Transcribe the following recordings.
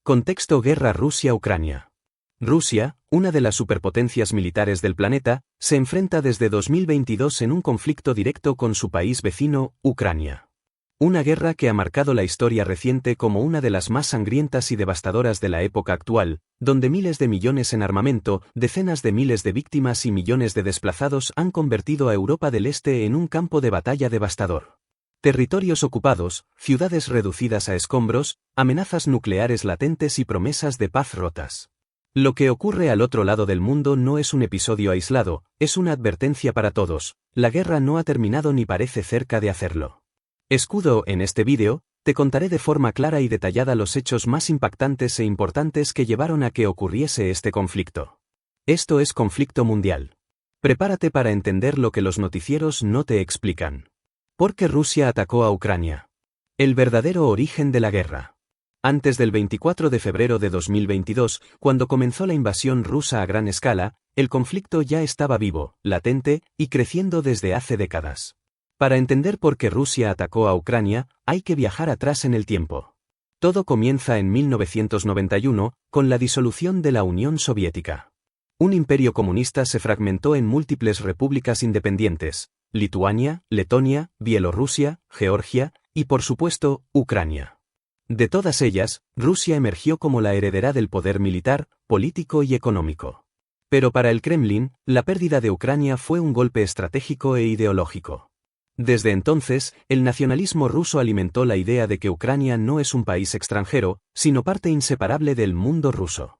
Contexto: guerra Rusia-Ucrania. Rusia, una de las superpotencias militares del planeta, se enfrenta desde 2022 en un conflicto directo con su país vecino, Ucrania. Una guerra que ha marcado la historia reciente como una de las más sangrientas y devastadoras de la época actual, donde miles de millones en armamento, decenas de miles de víctimas y millones de desplazados han convertido a Europa del Este en un campo de batalla devastador. Territorios ocupados, ciudades reducidas a escombros, amenazas nucleares latentes y promesas de paz rotas. Lo que ocurre al otro lado del mundo no es un episodio aislado, es una advertencia para todos: la guerra no ha terminado ni parece cerca de hacerlo. Escudo: en este vídeo, te contaré de forma clara y detallada los hechos más impactantes e importantes que llevaron a que ocurriese este conflicto. Esto es Conflicto Mundial. Prepárate para entender lo que los noticieros no te explican. ¿Por qué Rusia atacó a Ucrania? El verdadero origen de la guerra. Antes del 24 de febrero de 2022, cuando comenzó la invasión rusa a gran escala, el conflicto ya estaba vivo, latente y creciendo desde hace décadas. Para entender por qué Rusia atacó a Ucrania, hay que viajar atrás en el tiempo. Todo comienza en 1991, con la disolución de la Unión Soviética. Un imperio comunista se fragmentó en múltiples repúblicas independientes: Lituania, Letonia, Bielorrusia, Georgia y, por supuesto, Ucrania. De todas ellas, Rusia emergió como la heredera del poder militar, político y económico. Pero para el Kremlin, la pérdida de Ucrania fue un golpe estratégico e ideológico. Desde entonces, el nacionalismo ruso alimentó la idea de que Ucrania no es un país extranjero, sino parte inseparable del mundo ruso.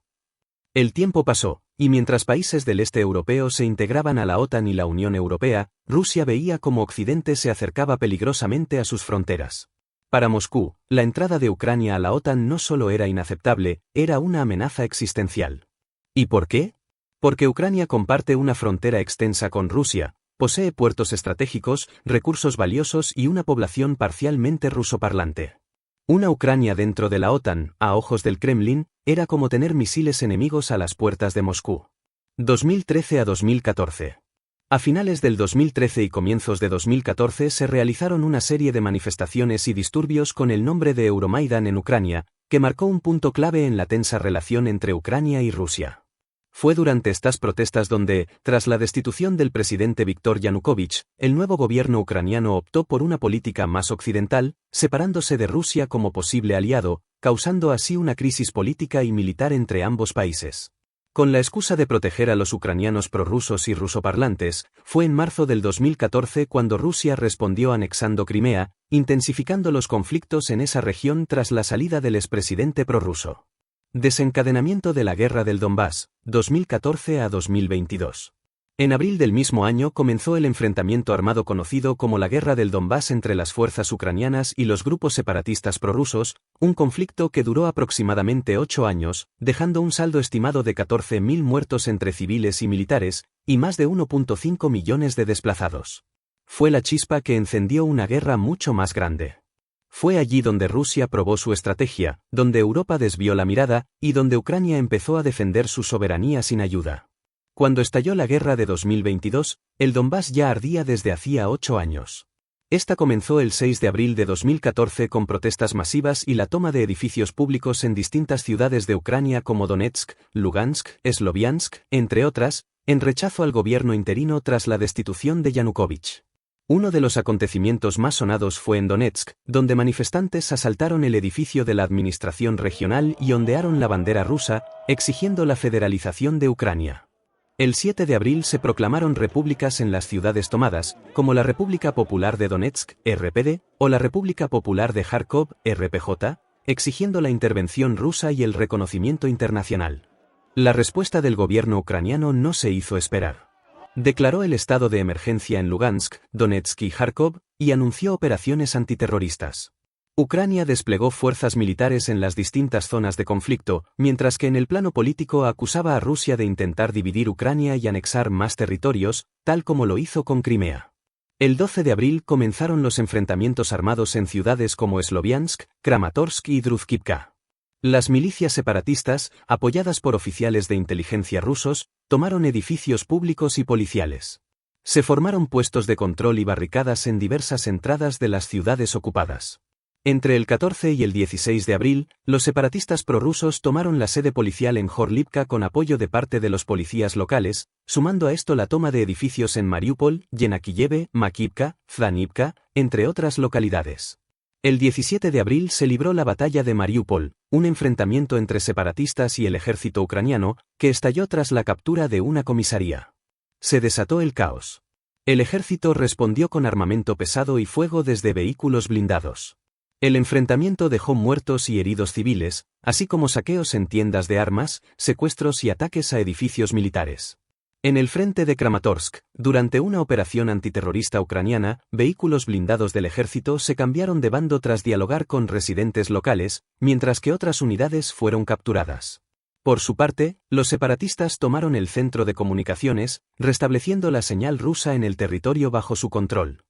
El tiempo pasó, y mientras países del este europeo se integraban a la OTAN y la Unión Europea, Rusia veía cómo Occidente se acercaba peligrosamente a sus fronteras. Para Moscú, la entrada de Ucrania a la OTAN no solo era inaceptable, era una amenaza existencial. ¿Y por qué? Porque Ucrania comparte una frontera extensa con Rusia, posee puertos estratégicos, recursos valiosos y una población parcialmente rusoparlante. Una Ucrania dentro de la OTAN, a ojos del Kremlin, era como tener misiles enemigos a las puertas de Moscú. 2013 a 2014. A finales del 2013 y comienzos de 2014 se realizaron una serie de manifestaciones y disturbios con el nombre de Euromaidan en Ucrania, que marcó un punto clave en la tensa relación entre Ucrania y Rusia. Fue durante estas protestas donde, tras la destitución del presidente Viktor Yanukovych, el nuevo gobierno ucraniano optó por una política más occidental, separándose de Rusia como posible aliado, causando así una crisis política y militar entre ambos países. Con la excusa de proteger a los ucranianos prorrusos y rusoparlantes, fue en marzo del 2014 cuando Rusia respondió anexando Crimea, intensificando los conflictos en esa región tras la salida del expresidente prorruso. Desencadenamiento de la Guerra del Donbass, 2014 a 2022. En abril del mismo año comenzó el enfrentamiento armado conocido como la Guerra del Donbass entre las fuerzas ucranianas y los grupos separatistas prorrusos, un conflicto que duró aproximadamente 8 años, dejando un saldo estimado de 14.000 muertos entre civiles y militares, y más de 1.5 millones de desplazados. Fue la chispa que encendió una guerra mucho más grande. Fue allí donde Rusia probó su estrategia, donde Europa desvió la mirada, y donde Ucrania empezó a defender su soberanía sin ayuda. Cuando estalló la guerra de 2022, el Donbass ya ardía desde hacía 8 años. Esta comenzó el 6 de abril de 2014 con protestas masivas y la toma de edificios públicos en distintas ciudades de Ucrania como Donetsk, Lugansk, Sloviansk, entre otras, en rechazo al gobierno interino tras la destitución de Yanukovych. Uno de los acontecimientos más sonados fue en Donetsk, donde manifestantes asaltaron el edificio de la administración regional y ondearon la bandera rusa, exigiendo la federalización de Ucrania. El 7 de abril se proclamaron repúblicas en las ciudades tomadas, como la República Popular de Donetsk, RPD, o la República Popular de Kharkov, RPJ, exigiendo la intervención rusa y el reconocimiento internacional. La respuesta del gobierno ucraniano no se hizo esperar. Declaró el estado de emergencia en Lugansk, Donetsk y Kharkov, y anunció operaciones antiterroristas. Ucrania desplegó fuerzas militares en las distintas zonas de conflicto, mientras que en el plano político acusaba a Rusia de intentar dividir Ucrania y anexar más territorios, tal como lo hizo con Crimea. El 12 de abril comenzaron los enfrentamientos armados en ciudades como Sloviansk, Kramatorsk y Druzhkivka. Las milicias separatistas, apoyadas por oficiales de inteligencia rusos, tomaron edificios públicos y policiales. Se formaron puestos de control y barricadas en diversas entradas de las ciudades ocupadas. Entre el 14 y el 16 de abril, los separatistas prorrusos tomaron la sede policial en Horlivka con apoyo de parte de los policías locales, sumando a esto la toma de edificios en Mariúpol, Yenakiyevo, Makivka, Zdanivka, entre otras localidades. El 17 de abril se libró la batalla de Mariúpol, un enfrentamiento entre separatistas y el ejército ucraniano, que estalló tras la captura de una comisaría. Se desató el caos. El ejército respondió con armamento pesado y fuego desde vehículos blindados. El enfrentamiento dejó muertos y heridos civiles, así como saqueos en tiendas de armas, secuestros y ataques a edificios militares. En el frente de Kramatorsk, durante una operación antiterrorista ucraniana, vehículos blindados del ejército se cambiaron de bando tras dialogar con residentes locales, mientras que otras unidades fueron capturadas. Por su parte, los separatistas tomaron el centro de comunicaciones, restableciendo la señal rusa en el territorio bajo su control.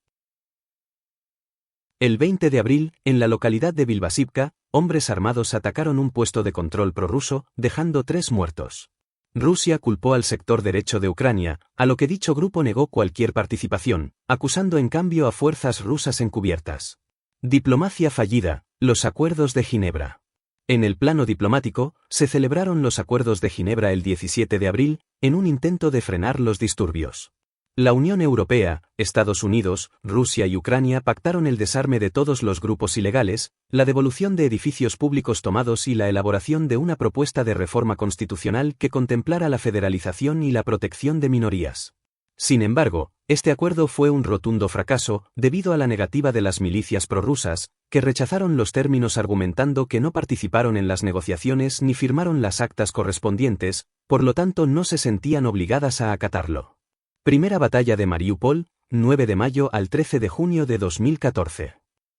El 20 de abril, en la localidad de Bilbasivka, hombres armados atacaron un puesto de control prorruso, dejando 3 muertos. Rusia culpó al sector derecho de Ucrania, a lo que dicho grupo negó cualquier participación, acusando en cambio a fuerzas rusas encubiertas. Diplomacia fallida, los acuerdos de Ginebra. En el plano diplomático, se celebraron los acuerdos de Ginebra el 17 de abril, en un intento de frenar los disturbios. La Unión Europea, Estados Unidos, Rusia y Ucrania pactaron el desarme de todos los grupos ilegales, la devolución de edificios públicos tomados y la elaboración de una propuesta de reforma constitucional que contemplara la federalización y la protección de minorías. Sin embargo, este acuerdo fue un rotundo fracaso debido a la negativa de las milicias prorrusas, que rechazaron los términos argumentando que no participaron en las negociaciones ni firmaron las actas correspondientes, por lo tanto no se sentían obligadas a acatarlo. Primera batalla de Mariúpol, 9 de mayo al 13 de junio de 2014.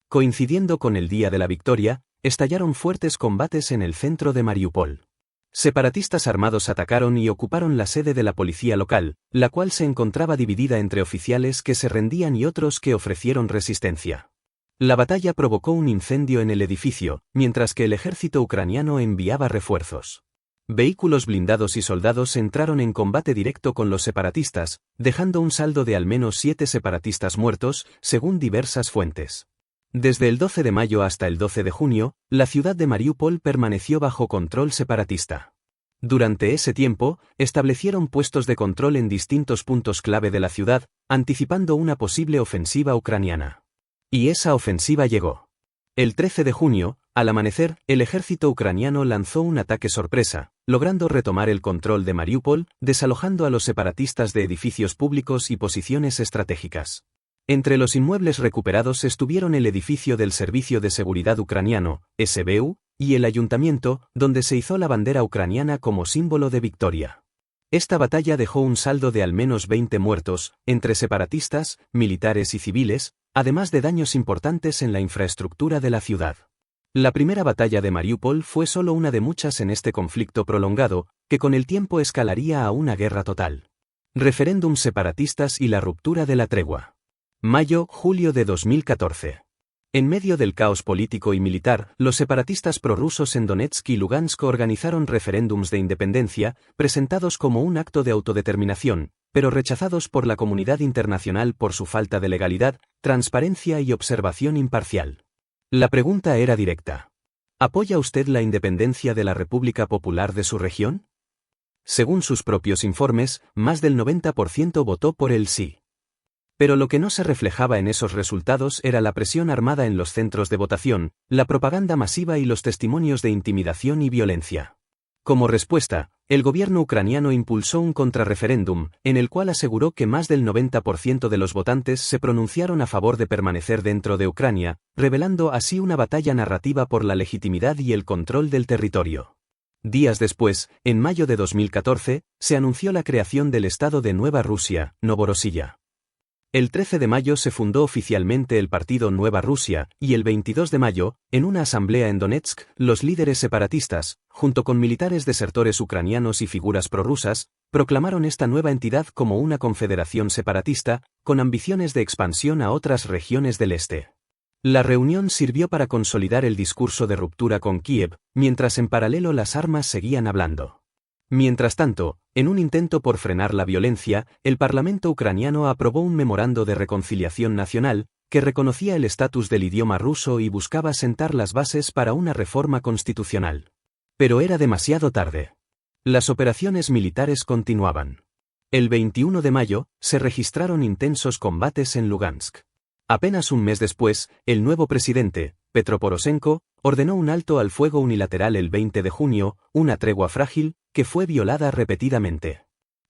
Coincidiendo con el día de la victoria, estallaron fuertes combates en el centro de Mariúpol. Separatistas armados atacaron y ocuparon la sede de la policía local, la cual se encontraba dividida entre oficiales que se rendían y otros que ofrecieron resistencia. La batalla provocó un incendio en el edificio, mientras que el ejército ucraniano enviaba refuerzos. Vehículos blindados y soldados entraron en combate directo con los separatistas, dejando un saldo de al menos 7 separatistas muertos, según diversas fuentes. Desde el 12 de mayo hasta el 12 de junio, la ciudad de Mariúpol permaneció bajo control separatista. Durante ese tiempo, establecieron puestos de control en distintos puntos clave de la ciudad, anticipando una posible ofensiva ucraniana. Y esa ofensiva llegó. El 13 de junio, al amanecer, el ejército ucraniano lanzó un ataque sorpresa, logrando retomar el control de Mariúpol, desalojando a los separatistas de edificios públicos y posiciones estratégicas. Entre los inmuebles recuperados estuvieron el edificio del Servicio de Seguridad Ucraniano, SBU, y el ayuntamiento, donde se izó la bandera ucraniana como símbolo de victoria. Esta batalla dejó un saldo de al menos 20 muertos, entre separatistas, militares y civiles, además de daños importantes en la infraestructura de la ciudad. La primera batalla de Mariúpol fue solo una de muchas en este conflicto prolongado, que con el tiempo escalaría a una guerra total. Referéndums separatistas y la ruptura de la tregua. Mayo-julio de 2014. En medio del caos político y militar, los separatistas prorrusos en Donetsk y Lugansk organizaron referéndums de independencia, presentados como un acto de autodeterminación, pero rechazados por la comunidad internacional por su falta de legalidad, transparencia y observación imparcial. La pregunta era directa. ¿Apoya usted la independencia de la República Popular de su región? Según sus propios informes, más del 90% votó por el sí. Pero lo que no se reflejaba en esos resultados era la presión armada en los centros de votación, la propaganda masiva y los testimonios de intimidación y violencia. Como respuesta, el gobierno ucraniano impulsó un contrarreferéndum, en el cual aseguró que más del 90% de los votantes se pronunciaron a favor de permanecer dentro de Ucrania, revelando así una batalla narrativa por la legitimidad y el control del territorio. Días después, en mayo de 2014, se anunció la creación del Estado de Nueva Rusia, Novorossiya. El 13 de mayo se fundó oficialmente el partido Nueva Rusia, y el 22 de mayo, en una asamblea en Donetsk, los líderes separatistas, junto con militares desertores ucranianos y figuras prorrusas, proclamaron esta nueva entidad como una confederación separatista, con ambiciones de expansión a otras regiones del este. La reunión sirvió para consolidar el discurso de ruptura con Kiev, mientras en paralelo las armas seguían hablando. Mientras tanto, en un intento por frenar la violencia, el Parlamento ucraniano aprobó un memorando de reconciliación nacional, que reconocía el estatus del idioma ruso y buscaba sentar las bases para una reforma constitucional. Pero era demasiado tarde. Las operaciones militares continuaban. El 21 de mayo, se registraron intensos combates en Lugansk. Apenas un mes después, el nuevo presidente, Petro Poroshenko, ordenó un alto al fuego unilateral el 20 de junio, una tregua frágil, que fue violada repetidamente.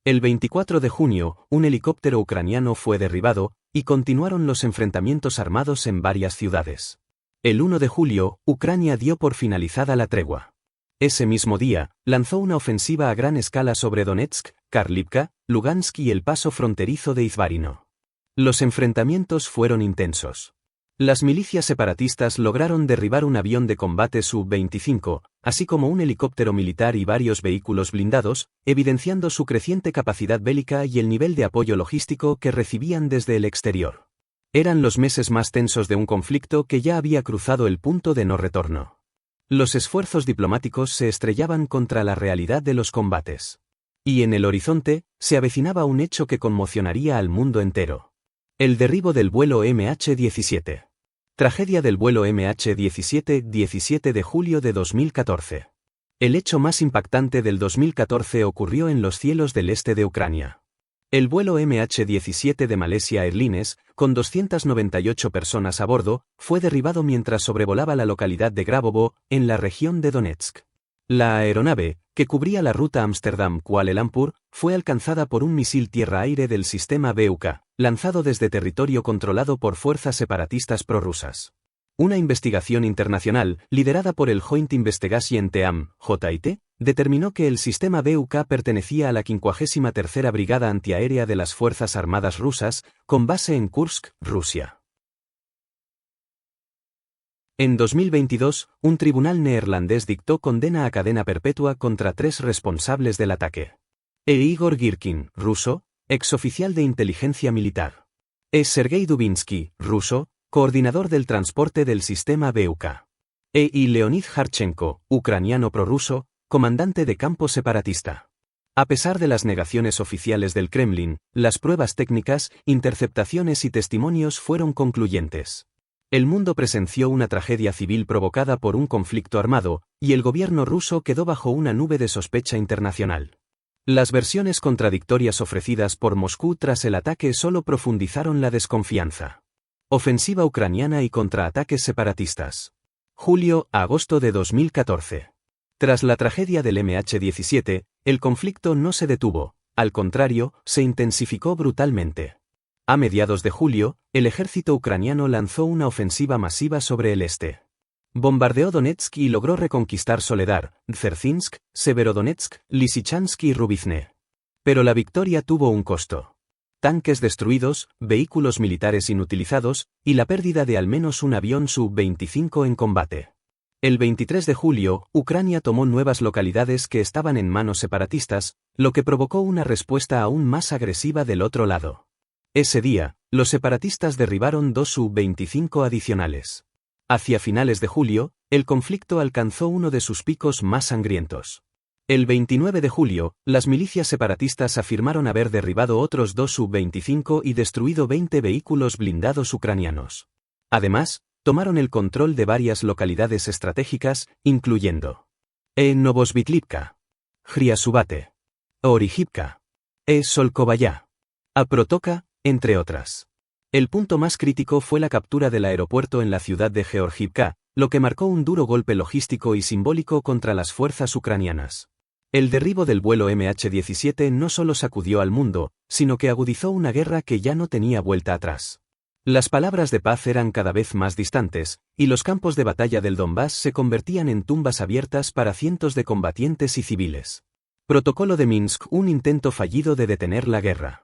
El 24 de junio, un helicóptero ucraniano fue derribado, y continuaron los enfrentamientos armados en varias ciudades. El 1 de julio, Ucrania dio por finalizada la tregua. Ese mismo día, lanzó una ofensiva a gran escala sobre Donetsk, Kharkivka, Lugansk y el paso fronterizo de Izbarino. Los enfrentamientos fueron intensos. Las milicias separatistas lograron derribar un avión de combate Su-25, así como un helicóptero militar y varios vehículos blindados, evidenciando su creciente capacidad bélica y el nivel de apoyo logístico que recibían desde el exterior. Eran los meses más tensos de un conflicto que ya había cruzado el punto de no retorno. Los esfuerzos diplomáticos se estrellaban contra la realidad de los combates. Y en el horizonte, se avecinaba un hecho que conmocionaría al mundo entero. El derribo del vuelo MH17. Tragedia del vuelo MH17, 17 de julio de 2014. El hecho más impactante del 2014 ocurrió en los cielos del este de Ucrania. El vuelo MH17 de Malaysia Airlines, con 298 personas a bordo, fue derribado mientras sobrevolaba la localidad de Grabovo, en la región de Donetsk. La aeronave, que cubría la ruta Ámsterdam-Kuala Lumpur, fue alcanzada por un misil tierra-aire del sistema BUK, lanzado desde territorio controlado por fuerzas separatistas prorrusas. Una investigación internacional, liderada por el Joint Investigation Team, JIT, determinó que el sistema BUK pertenecía a la 53ª Brigada Antiaérea de las Fuerzas Armadas Rusas, con base en Kursk, Rusia. En 2022, un tribunal neerlandés dictó condena a cadena perpetua contra 3 responsables del ataque. Igor Girkin, ruso, exoficial de inteligencia militar. Sergei Dubinsky, ruso, coordinador del transporte del sistema BUK. Y Leonid Harchenko, ucraniano prorruso, comandante de campo separatista. A pesar de las negaciones oficiales del Kremlin, las pruebas técnicas, interceptaciones y testimonios fueron concluyentes. El mundo presenció una tragedia civil provocada por un conflicto armado, y el gobierno ruso quedó bajo una nube de sospecha internacional. Las versiones contradictorias ofrecidas por Moscú tras el ataque solo profundizaron la desconfianza. Ofensiva ucraniana y contraataques separatistas. Julio a agosto de 2014. Tras la tragedia del MH17, el conflicto no se detuvo, al contrario, se intensificó brutalmente. A mediados de julio, el ejército ucraniano lanzó una ofensiva masiva sobre el este. Bombardeó Donetsk y logró reconquistar Soledar, Dzerzhinsk, Severodonetsk, Lysychansk y Rubizne. Pero la victoria tuvo un costo. Tanques destruidos, vehículos militares inutilizados, y la pérdida de al menos un avión Su-25 en combate. El 23 de julio, Ucrania tomó nuevas localidades que estaban en manos separatistas, lo que provocó una respuesta aún más agresiva del otro lado. Ese día, los separatistas derribaron 2 Su-25 adicionales. Hacia finales de julio, el conflicto alcanzó uno de sus picos más sangrientos. El 29 de julio, las milicias separatistas afirmaron haber derribado otros 2 Su-25 y destruido 20 vehículos blindados ucranianos. Además, tomaron el control de varias localidades estratégicas, incluyendo Novosvitlivka, Hryasubate, Orihivka, Solkovaya, Aprotoka, entre otras. El punto más crítico fue la captura del aeropuerto en la ciudad de Georgivka, lo que marcó un duro golpe logístico y simbólico contra las fuerzas ucranianas. El derribo del vuelo MH17 no solo sacudió al mundo, sino que agudizó una guerra que ya no tenía vuelta atrás. Las palabras de paz eran cada vez más distantes, y los campos de batalla del Donbass se convertían en tumbas abiertas para cientos de combatientes y civiles. Protocolo de Minsk, un intento fallido de detener la guerra.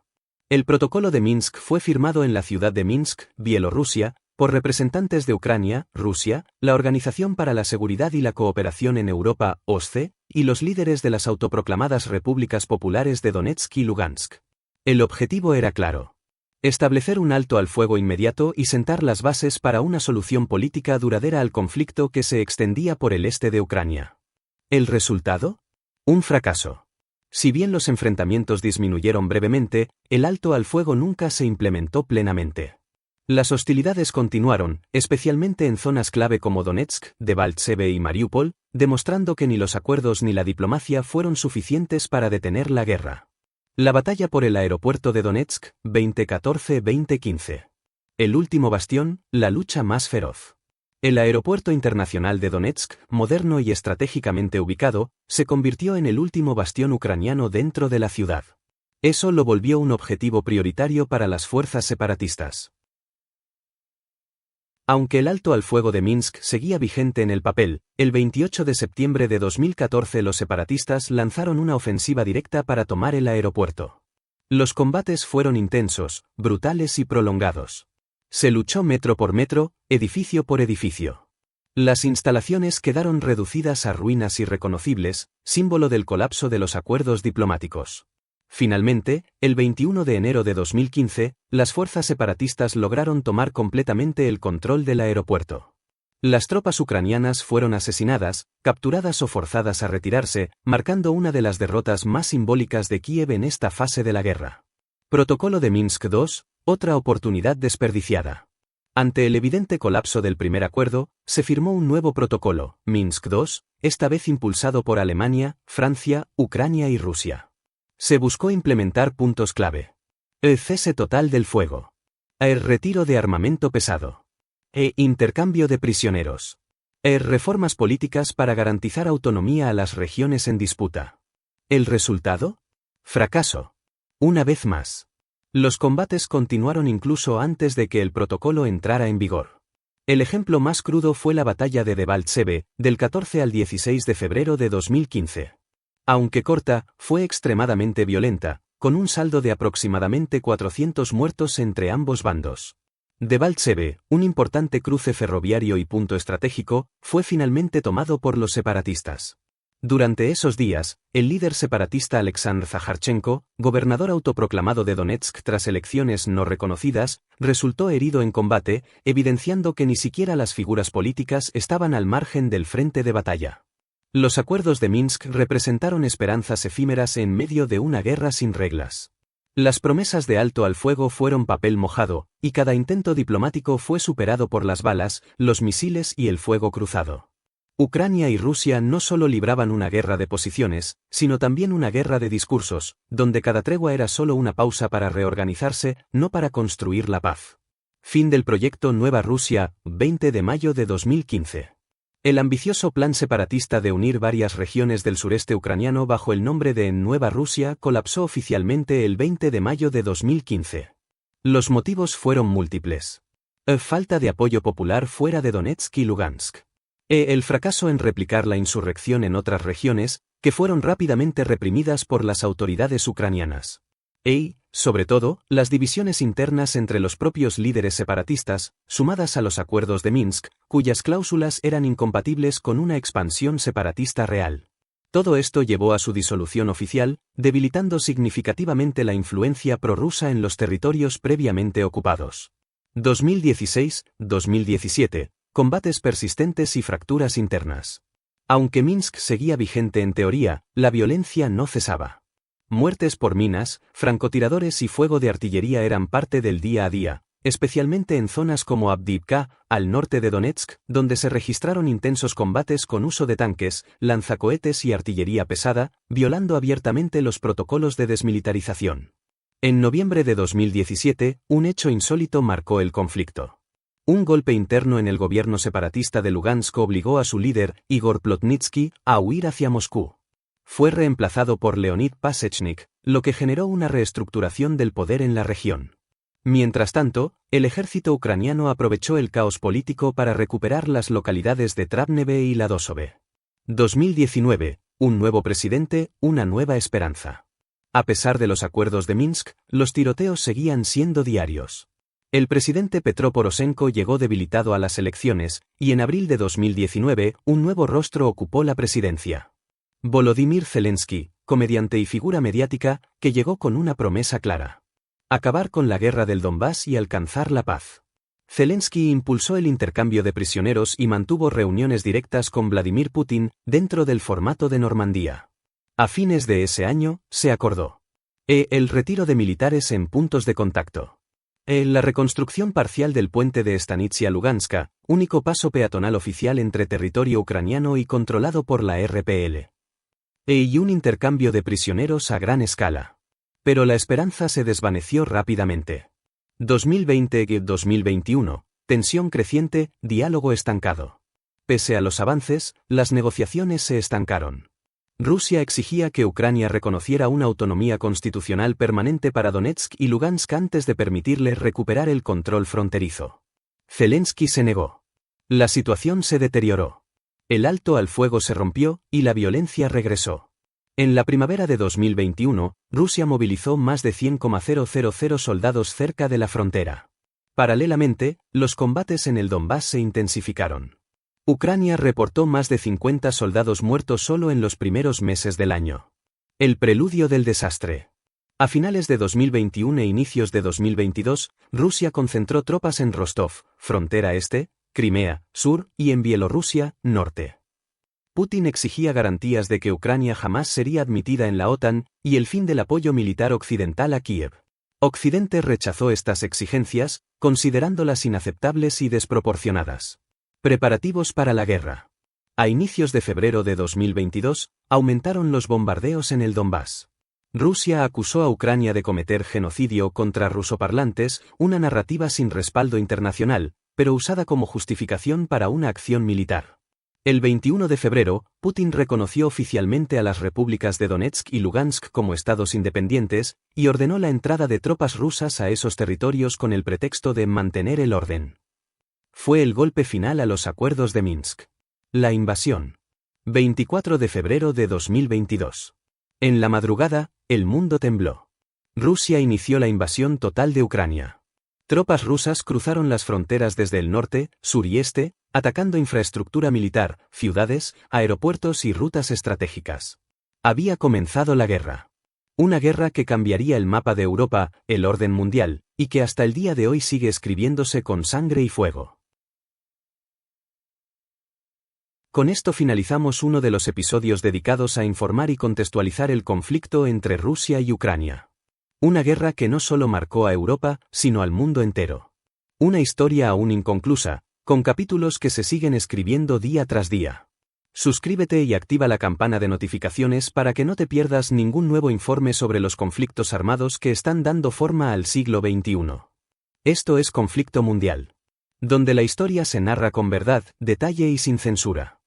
El Protocolo de Minsk fue firmado en la ciudad de Minsk, Bielorrusia, por representantes de Ucrania, Rusia, la Organización para la Seguridad y la Cooperación en Europa, OSCE, y los líderes de las autoproclamadas repúblicas populares de Donetsk y Lugansk. El objetivo era claro: establecer un alto al fuego inmediato y sentar las bases para una solución política duradera al conflicto que se extendía por el este de Ucrania. ¿El resultado? Un fracaso. Si bien los enfrentamientos disminuyeron brevemente, el alto al fuego nunca se implementó plenamente. Las hostilidades continuaron, especialmente en zonas clave como Donetsk, Debaltseve y Mariupol, demostrando que ni los acuerdos ni la diplomacia fueron suficientes para detener la guerra. La batalla por el aeropuerto de Donetsk, 2014-2015. El último bastión, la lucha más feroz. El aeropuerto internacional de Donetsk, moderno y estratégicamente ubicado, se convirtió en el último bastión ucraniano dentro de la ciudad. Eso lo volvió un objetivo prioritario para las fuerzas separatistas. Aunque el alto al fuego de Minsk seguía vigente en el papel, el 28 de septiembre de 2014 los separatistas lanzaron una ofensiva directa para tomar el aeropuerto. Los combates fueron intensos, brutales y prolongados. Se luchó metro por metro, edificio por edificio. Las instalaciones quedaron reducidas a ruinas irreconocibles, símbolo del colapso de los acuerdos diplomáticos. Finalmente, el 21 de enero de 2015, las fuerzas separatistas lograron tomar completamente el control del aeropuerto. Las tropas ucranianas fueron asesinadas, capturadas o forzadas a retirarse, marcando una de las derrotas más simbólicas de Kiev en esta fase de la guerra. Protocolo de Minsk II, otra oportunidad desperdiciada. Ante el evidente colapso del primer acuerdo, se firmó un nuevo protocolo, Minsk II, esta vez impulsado por Alemania, Francia, Ucrania y Rusia. Se buscó implementar puntos clave. El cese total del fuego. El retiro de armamento pesado. Intercambio de prisioneros. Reformas políticas para garantizar autonomía a las regiones en disputa. ¿El resultado? Fracaso. Una vez más. Los combates continuaron incluso antes de que el protocolo entrara en vigor. El ejemplo más crudo fue la batalla de Debaltseve, del 14 al 16 de febrero de 2015. Aunque corta, fue extremadamente violenta, con un saldo de aproximadamente 400 muertos entre ambos bandos. Debaltseve, un importante cruce ferroviario y punto estratégico, fue finalmente tomado por los separatistas. Durante esos días, el líder separatista Alexandr Zakharchenko, gobernador autoproclamado de Donetsk tras elecciones no reconocidas, resultó herido en combate, evidenciando que ni siquiera las figuras políticas estaban al margen del frente de batalla. Los acuerdos de Minsk representaron esperanzas efímeras en medio de una guerra sin reglas. Las promesas de alto al fuego fueron papel mojado, y cada intento diplomático fue superado por las balas, los misiles y el fuego cruzado. Ucrania y Rusia no solo libraban una guerra de posiciones, sino también una guerra de discursos, donde cada tregua era solo una pausa para reorganizarse, no para construir la paz. Fin del proyecto Nueva Rusia, 20 de mayo de 2015. El ambicioso plan separatista de unir varias regiones del sureste ucraniano bajo el nombre de Nueva Rusia colapsó oficialmente el 20 de mayo de 2015. Los motivos fueron múltiples. Falta de apoyo popular fuera de Donetsk y Lugansk. El fracaso en replicar la insurrección en otras regiones, que fueron rápidamente reprimidas por las autoridades ucranianas. Sobre todo, las divisiones internas entre los propios líderes separatistas, sumadas a los acuerdos de Minsk, cuyas cláusulas eran incompatibles con una expansión separatista real. Todo esto llevó a su disolución oficial, debilitando significativamente la influencia prorrusa en los territorios previamente ocupados. 2016-2017, combates persistentes y fracturas internas. Aunque Minsk seguía vigente en teoría, la violencia no cesaba. Muertes por minas, francotiradores y fuego de artillería eran parte del día a día, especialmente en zonas como Avdiivka, al norte de Donetsk, donde se registraron intensos combates con uso de tanques, lanzacohetes y artillería pesada, violando abiertamente los protocolos de desmilitarización. En noviembre de 2017, un hecho insólito marcó el conflicto. Un golpe interno en el gobierno separatista de Lugansk obligó a su líder, Igor Plotnitsky, a huir hacia Moscú. Fue reemplazado por Leonid Pasechnik, lo que generó una reestructuración del poder en la región. Mientras tanto, el ejército ucraniano aprovechó el caos político para recuperar las localidades de Travneve y Ladosove. 2019, un nuevo presidente, una nueva esperanza. A pesar de los acuerdos de Minsk, los tiroteos seguían siendo diarios. El presidente Petro Poroshenko llegó debilitado a las elecciones, y en abril de 2019, un nuevo rostro ocupó la presidencia. Volodymyr Zelensky, comediante y figura mediática, que llegó con una promesa clara: acabar con la guerra del Donbass y alcanzar la paz. Zelensky impulsó el intercambio de prisioneros y mantuvo reuniones directas con Vladimir Putin, dentro del formato de Normandía. A fines de ese año, se acordó el retiro de militares en puntos de contacto. La reconstrucción parcial del puente de Stanitsia-Luganska, único paso peatonal oficial entre territorio ucraniano y controlado por la RPL. Y un intercambio de prisioneros a gran escala. Pero la esperanza se desvaneció rápidamente. 2020-2021, tensión creciente, diálogo estancado. Pese a los avances, las negociaciones se estancaron. Rusia exigía que Ucrania reconociera una autonomía constitucional permanente para Donetsk y Lugansk antes de permitirles recuperar el control fronterizo. Zelensky se negó. La situación se deterioró. El alto al fuego se rompió y la violencia regresó. En la primavera de 2021, Rusia movilizó más de 100,000 soldados cerca de la frontera. Paralelamente, los combates en el Donbass se intensificaron. Ucrania reportó más de 50 soldados muertos solo en los primeros meses del año. El preludio del desastre. A finales de 2021 e inicios de 2022, Rusia concentró tropas en Rostov, frontera este, Crimea, sur, y en Bielorrusia, norte. Putin exigía garantías de que Ucrania jamás sería admitida en la OTAN, y el fin del apoyo militar occidental a Kiev. Occidente rechazó estas exigencias, considerándolas inaceptables y desproporcionadas. Preparativos para la guerra. A inicios de febrero de 2022, aumentaron los bombardeos en el Donbass. Rusia acusó a Ucrania de cometer genocidio contra rusoparlantes, una narrativa sin respaldo internacional, pero usada como justificación para una acción militar. El 21 de febrero, Putin reconoció oficialmente a las repúblicas de Donetsk y Lugansk como estados independientes, y ordenó la entrada de tropas rusas a esos territorios con el pretexto de mantener el orden. Fue el golpe final a los acuerdos de Minsk. La invasión. 24 de febrero de 2022. En la madrugada, el mundo tembló. Rusia inició la invasión total de Ucrania. Tropas rusas cruzaron las fronteras desde el norte, sur y este, atacando infraestructura militar, ciudades, aeropuertos y rutas estratégicas. Había comenzado la guerra. Una guerra que cambiaría el mapa de Europa, el orden mundial, y que hasta el día de hoy sigue escribiéndose con sangre y fuego. Con esto finalizamos uno de los episodios dedicados a informar y contextualizar el conflicto entre Rusia y Ucrania. Una guerra que no solo marcó a Europa, sino al mundo entero. Una historia aún inconclusa, con capítulos que se siguen escribiendo día tras día. Suscríbete y activa la campana de notificaciones para que no te pierdas ningún nuevo informe sobre los conflictos armados que están dando forma al siglo XXI. Esto es Conflicto Mundial, donde la historia se narra con verdad, detalle y sin censura.